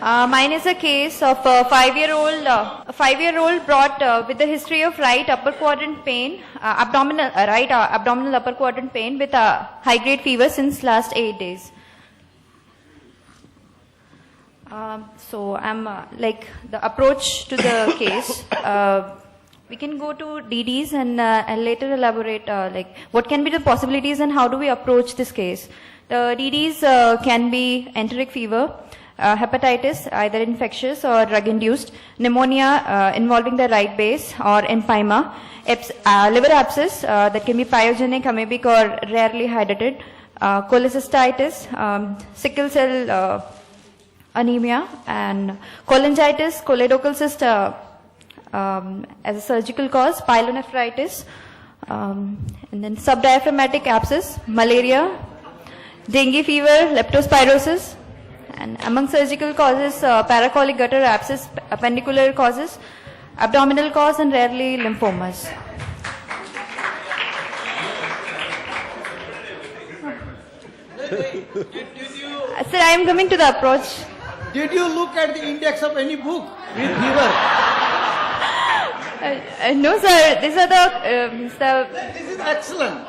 Mine is a case of a 5-year-old brought with the history of right upper quadrant pain, abdominal upper quadrant pain with a high-grade fever since last 8 days. So I'm like the approach to the case. We can go to DDs and later elaborate like what can be the possibilities and how do we approach this case. The DDs can be enteric fever, hepatitis, either infectious or drug-induced, pneumonia involving the right base or empyema, liver abscess that can be pyogenic, amoebic or rarely hydrated, cholecystitis, sickle cell anemia, and cholangitis, choledochal cyst as a surgical cause, pyelonephritis, and then subdiaphragmatic abscess, malaria, dengue fever, leptospirosis, and among surgical causes, paracolic gutter abscess, appendicular causes, abdominal cause, and rarely lymphomas. Sir, I am coming to the approach. Did you look at the index of any book with fever? No, sir. These are the. This is excellent.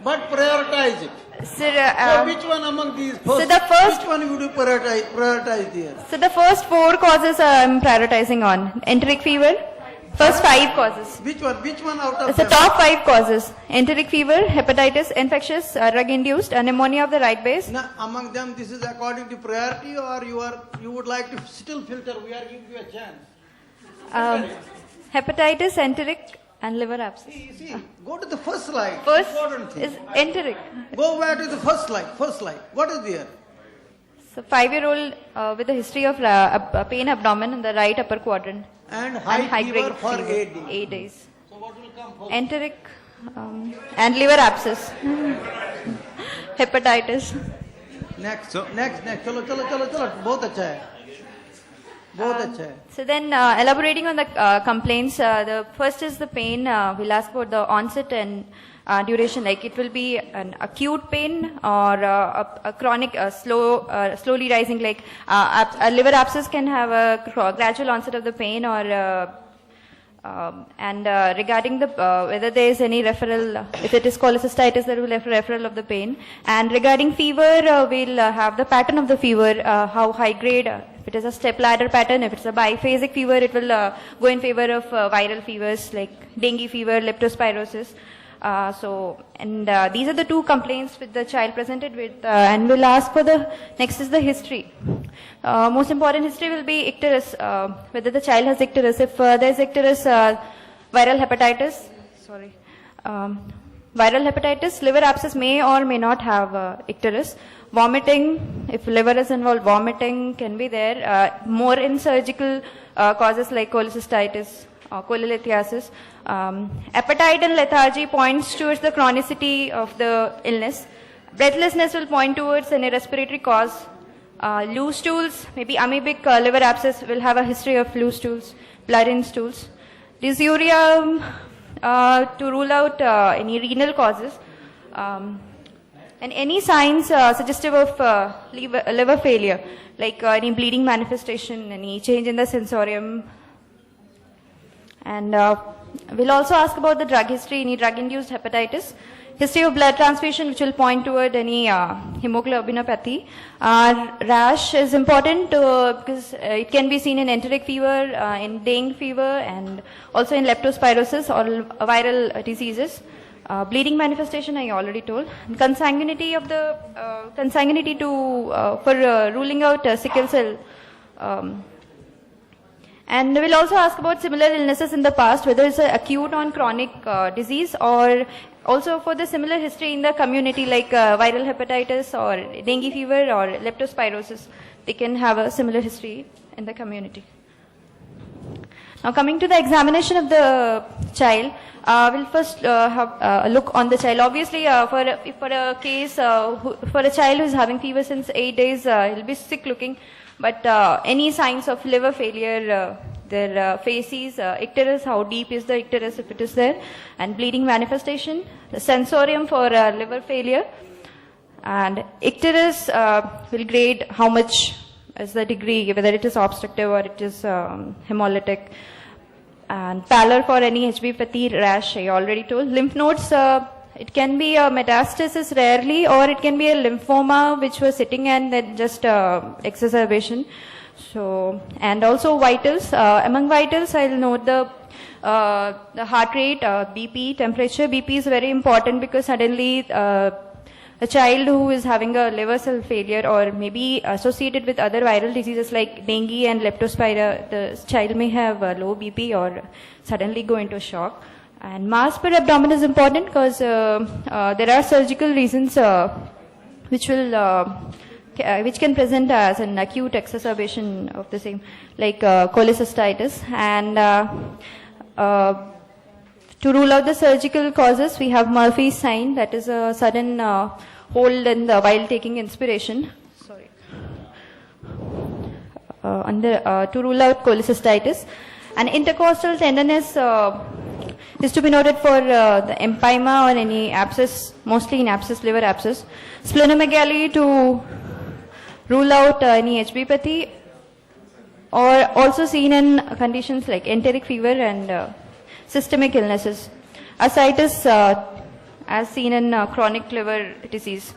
But prioritize it. Sir, so which one among these first? So the first, which one would you prioritize here? So the first 4 causes I am prioritizing on. Enteric fever. First 5 causes. Which one out of It's the top 5 causes. Enteric fever, hepatitis, infectious, drug-induced, pneumonia of the right base. Now, among them, this is according to priority, or you would like to still filter? We are giving you a chance. Hepatitis, enteric, and liver abscess. See, go to the first slide. First important thing. is enteric. Go back to the first slide. What is there? So 5-year-old with a history of pain abdomen in the right upper quadrant. And high fever for 8 days. So what will come first? Enteric and liver abscess. Hepatitis. Next. Chalo. बहुत अच्छा है. So then elaborating on the complaints, the first is the pain. We'll ask about the onset and duration, like it will be an acute pain or a chronic, slowly rising, like a liver abscess can have a gradual onset of the pain, or regarding the whether there is any referral, if it is cholecystitis, there will be referral of the pain. And regarding fever, we'll have the pattern of the fever, how high grade. If it is a step ladder pattern, if it's a biphasic fever, it will go in favor of viral fevers like dengue fever, leptospirosis. These are the 2 complaints which the child presented with, and we'll ask for the next is the history. Most important history will be icterus, whether the child has icterus. If there is icterus, viral hepatitis, liver abscess may or may not have icterus. Vomiting, if liver is involved, vomiting can be there. More in surgical causes like cholecystitis, cholelithiasis. Appetite and lethargy points towards the chronicity of the illness. Breathlessness will point towards any respiratory cause. Loose stools, maybe amoebic liver abscess will have a history of loose stools, blood in stools. Dysuria to rule out any renal causes. And any signs suggestive of liver failure, like any bleeding manifestation, any change in the sensorium. And we'll also ask about the drug history, any drug-induced hepatitis, history of blood transfusion, which will point toward any hemoglobinopathy. Rash is important because it can be seen in enteric fever, in dengue fever, and also in leptospirosis or viral diseases. Bleeding manifestation I already told. Consanguinity of the consanguinity to for ruling out sickle cell. And we'll also ask about similar illnesses in the past, whether it's an acute or chronic disease, or also for the similar history in the community, like viral hepatitis or dengue fever or leptospirosis. They can have a similar history in the community. Now coming to the examination of the child, we'll first have a look on the child. Obviously, for a case, for a child who is having fever since 8 days, he'll be sick looking. But any signs of liver failure, their faces, icterus, how deep is the icterus if it is there, and bleeding manifestation, the sensorium for liver failure, and icterus will grade how much as the degree, whether it is obstructive or it is hemolytic. And pallor for any HB-pathy rash, I already told. Lymph nodes, it can be a metastasis rarely, or it can be a lymphoma which was sitting and then just exacerbation. So, and also vitals. Among vitals, I'll note the heart rate, BP, temperature. BP is very important because suddenly a child who is having a liver cell failure or maybe associated with other viral diseases like dengue and leptospira, the child may have a low BP or suddenly go into shock. And mass per abdomen is important because there are surgical reasons which can present as an acute exacerbation of the same, like cholecystitis. And to rule out the surgical causes, we have Murphy's sign, that is a sudden hold in the while taking inspiration. Sorry. To rule out cholecystitis. And intercostal tenderness is to be noted for the empyema or any abscess, mostly in abscess, liver abscess. Splenomegaly to rule out any HB-pathy, or also seen in conditions like enteric fever and systemic illnesses. Ascites as seen in chronic liver disease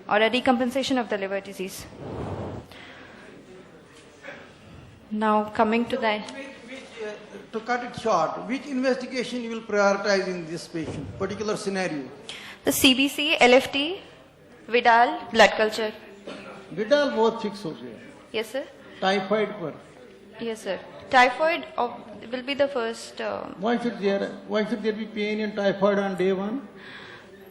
or a decompensation of the liver disease. Now coming to the... To cut it short, which investigation you will prioritize in this patient, particular scenario? The CBC, LFT, Vidal, blood culture. Vidal both fix ho gaya. Yes, sir. Typhoid par. Yes, sir. Typhoid will be the first. Why should there be pain in typhoid on day one?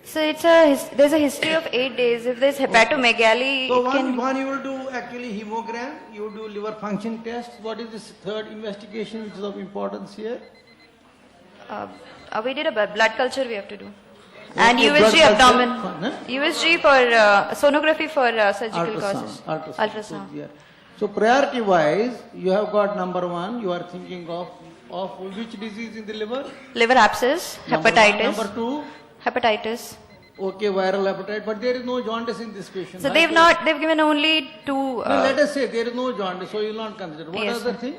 So there's a history of 8 days. If there's hepatomegaly, So it can... one you will do actually hemogram, you will do liver function test. What is this third investigation which is of importance here? We did a blood culture we have to do. And Okay, USG blood culture, abdomen. huh? USG for sonography for surgical causes. Ultrasound. Yeah. So priority wise, you have got number one, you are thinking of which disease in the liver? Liver abscess, Number hepatitis. one. Number two, Hepatitis. okay, viral hepatitis, but there is no jaundice in this patient. So right? they've given only two. No, let us say there is no jaundice, so you will not consider. What Yes, other sir. thing?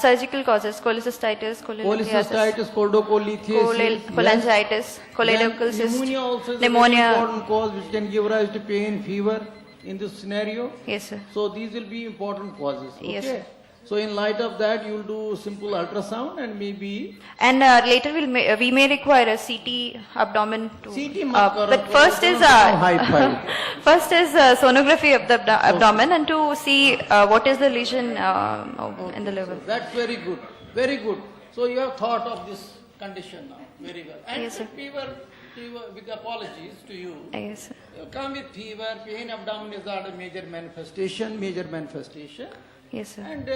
Surgical causes, cholecystitis, Cholecystitis, coldocholithiasis, cholangitis, choledochal cyst, pneumonia also is a very pneumonia. important cause which can give rise to pain, fever in this scenario. Yes, sir. So these will be important causes. Okay? Yes, sir. So in light of that, you will do simple ultrasound and maybe And later we may require a CT abdomen to. CT mat karo, but first is first is sonography of the abdomen and to see what is the lesion in the liver. So that's very good. Very good. So you have thought of this condition now. Very well. And Yes, sir. fever, with apologies to you. Yes, sir. You come with fever, pain abdomen is not a major manifestation. Yes, sir. And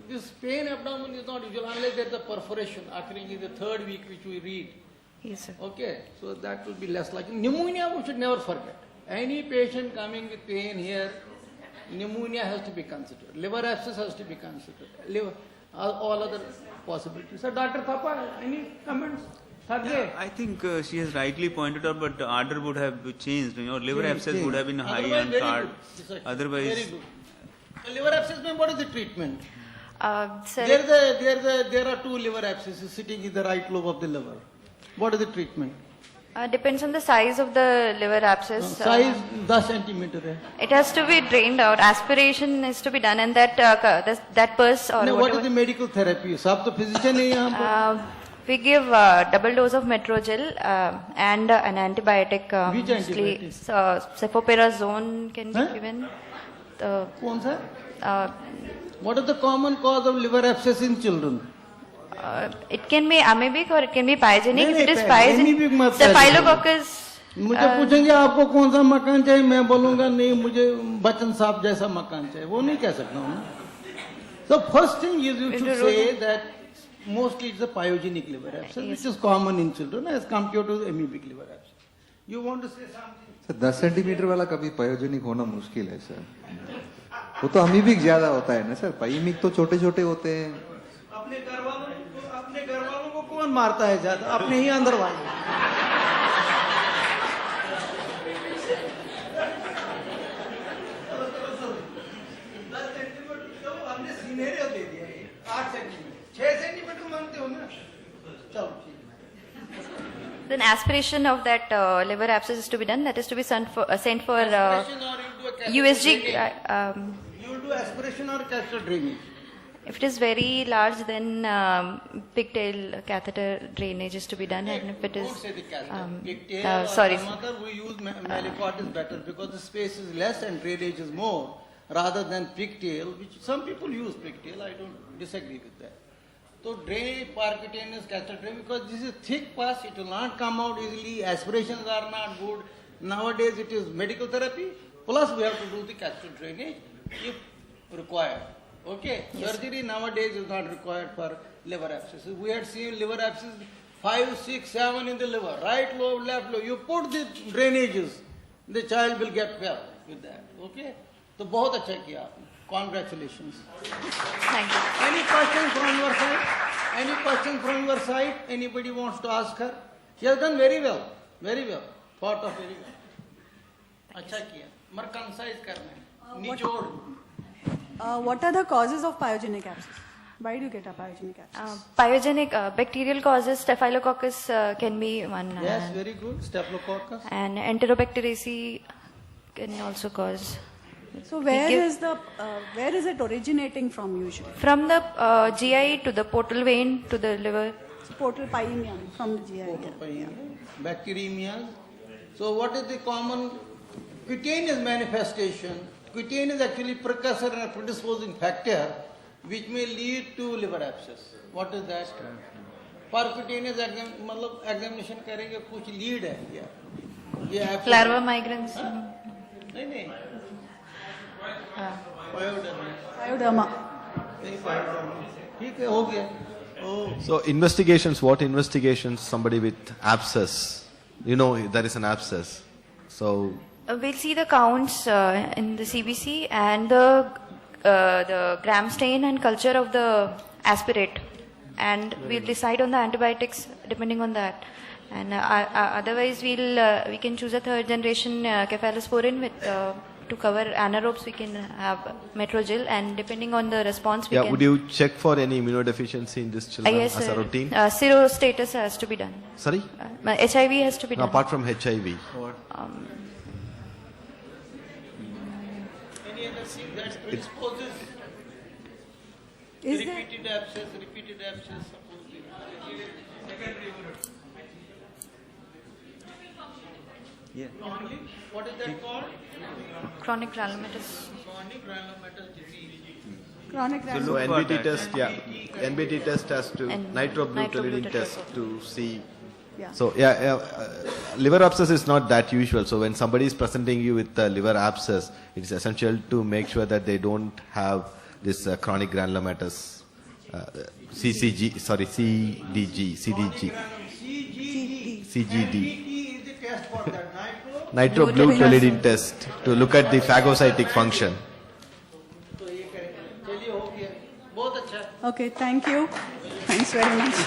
this pain abdomen is not usual unless there is a perforation occurring in the third week which we read. Yes, sir. Okay, so that will be less likely. Pneumonia we should never forget. Any patient coming with pain here, pneumonia has to be considered. Liver abscess has to be considered. All other possibilities. So Dr. Thapa, any comments? Yeah, I think she has rightly pointed out, but the order would have changed. Liver abscess would have been high Otherwise, on very card. good. Otherwise, Very good. So liver abscess, what is the treatment? Sir, There are two liver abscesses sitting in the right lobe of the liver. What is the treatment? depends on the size of the liver abscess. Size 10 centimeter hai. It has to be drained out. Aspiration is to be done, and that pus or No, what is whatever. the medical therapy? सब तो physician है यहाँ पर. We give double dose of metrogel and an antibiotic. Which antibiotic? Cefoperazone can be Huh? given. कौन सा? Uh, What is the common cause of liver abscess in children? it can be amoebic or it can be pyogenic. नहीं, If it is amoebic मत Staphylococcus. मुझे पूछेंगे आपको कौन सा मकान चाहिए, मैं बोलूंगा नहीं मुझे बच्चन साहब जैसा मकान चाहिए, वो नहीं कह सकता हूँ ना. So first thing is you should say that mostly it's a pyogenic liver abscess, which is common in children as compared to amoebic liver abscess. You want to say something? Sir 10 centimetre वाला कभी pyogenic होना मुश्किल है sir. वो तो amoebic ज्यादा होता है ना सर, पाइमिक तो छोटे छोटे होते हैं. अपने घर वालों को कौन मारता है ज्यादा? अपने ही अंदर वाले. an aspiration of that liver abscess is to be done. That is to be sent for Aspiration or you do a catheter USG. drainage? You will do aspiration or catheter drainage? If it is very large, then pigtail catheter drainage is to be done, and if it is Don't say the catheter. Pigtail or sorry. some other, we use Malipot is better because the space is less and drainage is more rather than pigtail, which some people use pigtail. I don't disagree with that. So drainage, percutaneous catheter drainage, because this is thick pus, it will not come out easily. Aspirations are not good. Nowadays it is medical therapy. Plus we have to do the catheter drainage if required. Okay, surgery nowadays is not required for liver abscesses. We had seen liver abscesses 5, 6, 7 in the liver, right lobe, left lobe. You put the drainages, the child will get well with that. Okay, so बहुत अच्छा किया आपने. Congratulations. Thank you. Any questions from your side? Any questions from your side? Anybody wants to ask her? She has done very well, very well. Thought of very well. अच्छा किया. मगर concise करना है. निचोड़. What are the causes of pyogenic abscess? Why do you get a pyogenic abscess? Pyogenic bacterial causes, Staphylococcus can be one. Yes, very good. Staphylococcus. And Enterobacteriaceae can also cause. So give- where is it originating from usually? From the GI to the portal vein to the liver. Portal pyemia from the GI. Bacteremia. So what is the common cutaneous manifestation? Cutaneous is actually precursor and a predisposing factor which may lead to liver abscess. What is that? Percutaneous मतलब examination करेंगे कुछ lead है ये abscess Larva migrans. नहीं Pyoderma. ठीक है हो गया. Oh. So investigations, what investigations somebody with abscess, you know there is an abscess. So We'll see the counts in the CBC and the gram stain and culture of the aspirate, and we'll decide on the antibiotics depending on that. And otherwise, we can choose a third generation cephalosporin with to cover anaerobes. We can have Metrogel, and depending on the response, we yeah, can. would you check for any immunodeficiency in these children Yes, as a routine? serostatus has to be done. Sorry? HIV has to be No, done. apart from HIV. Any other thing that predisposes Is there repeated abscess, supposedly. Yeah. What is that called? Chronic granulomatous. Chronic granulomatous disease. chronic So granulomatous? NBT test, yeah. NBT test has to, And nitroglycerin nitroglycerin test test. to see. Yeah. So liver abscess is not that usual. So when somebody is presenting you with liver abscess, it is essential to make sure that they don't have this chronic granulomatous CDG, CGD. is the test for that. Nitroglycerin test to look at the phagocytic function. तो ये करेंगे. चलिए हो गया. बहुत अच्छा. Okay, thank you. Thanks very much.